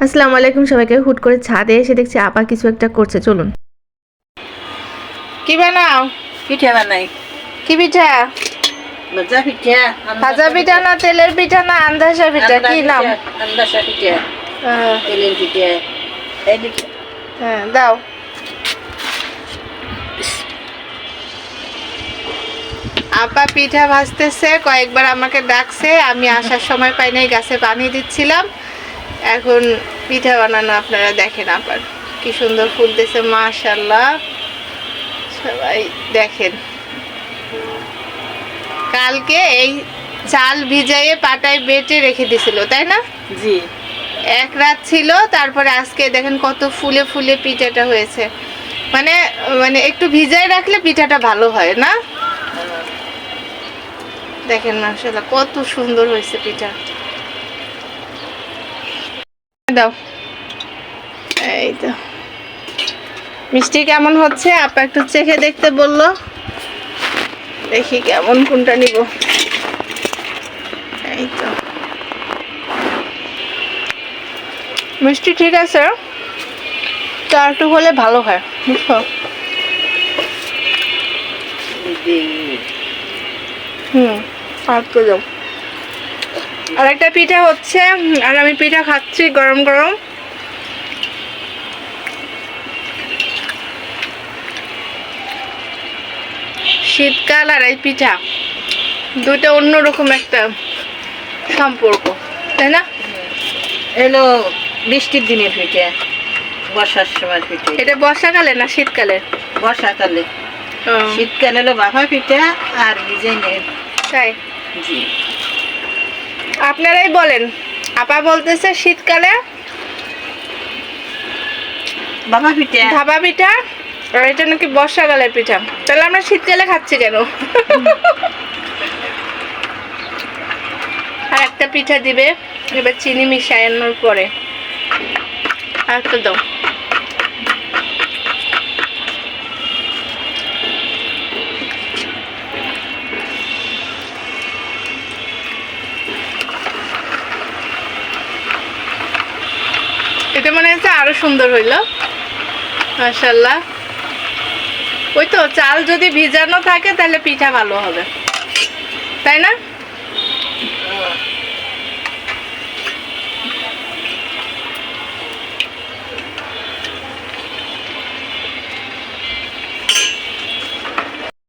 আসসালামু আলাইকুম সবাইকে। হুট করে ছাদে এসে দেখছি আপা কিছু একটা করছে, চলুন। কি বানাও? পিঠা বানাই। কি পিঠা? ভাজা পিঠা। ভাজা পিঠা না তেলের পিঠা না আন্দাজা পিঠা, কি নাম? আন্দাজা পিঠা, তেলের পিঠা। এদিকে হ্যাঁ দাও। আপা পিঠা ভাজতেছে, কয়েকবার আমাকে ডাকছে, আমি আসার সময় পাই নাই, গাছে পানি দিচ্ছিলাম। এখন পিঠা বানানো আপনারা দেখেন আপার কি সুন্দর ফুলতেছে, মাশাআল্লাহ। সবাই দেখেন, কালকে এই চাল ভিজাইয়ে পাটায় বেটে রেখে দিছিল, তাই না? জি। এক রাত ছিল, তারপরে আজকে দেখেন কত ফুলে ফুলে পিঠাটা হয়েছে। মানে মানে একটু ভিজায় রাখলে পিঠাটা ভালো হয় না? দেখেন মাশাআল্লাহ কত সুন্দর হয়েছে পিঠা। দাও। এই তো মিষ্টি কেমন হচ্ছে আপা একটু চেখে দেখতে বললো, দেখি কেমন, কোনটা নিব। এই তো মিষ্টি ঠিক আছে, তা একটু হলে ভালো হয়, বুঝছো? আর তো যাও। আর একটা পিঠা হচ্ছে, আর আমি পিঠা খাচ্ছি গরম গরম। শীতকাল আর এই পিঠা দুটো অন্যরকম একটা সম্পর্ক, তাই না? এলো বৃষ্টির দিনের পিঠা, বর্ষার সময় পিঠা। এটা বর্ষাকালে না শীতকালে? বর্ষাকালে। ও, শীতকালে হলো বাফা পিঠা আর ডিজাইনের। তাই? জি। আপনারাই বলেন। আপা বলতেছে শীতকালে বাফা পিঠা। ধাবা পিঠা, আর এটা নাকি বর্ষাকালের পিঠা। তাহলে আমরা শীতকালে খাচ্ছি কেন? আর একটা পিঠা দিবে, এবার চিনি মিশানোর পরে। আর একটা দাও। এটা মনে হচ্ছে আরো সুন্দর হইলো, মাশাআল্লাহ। ওই তো চাল যদি ভিজানো থাকে তাহলে পিঠা ভালো হবে, তাই না?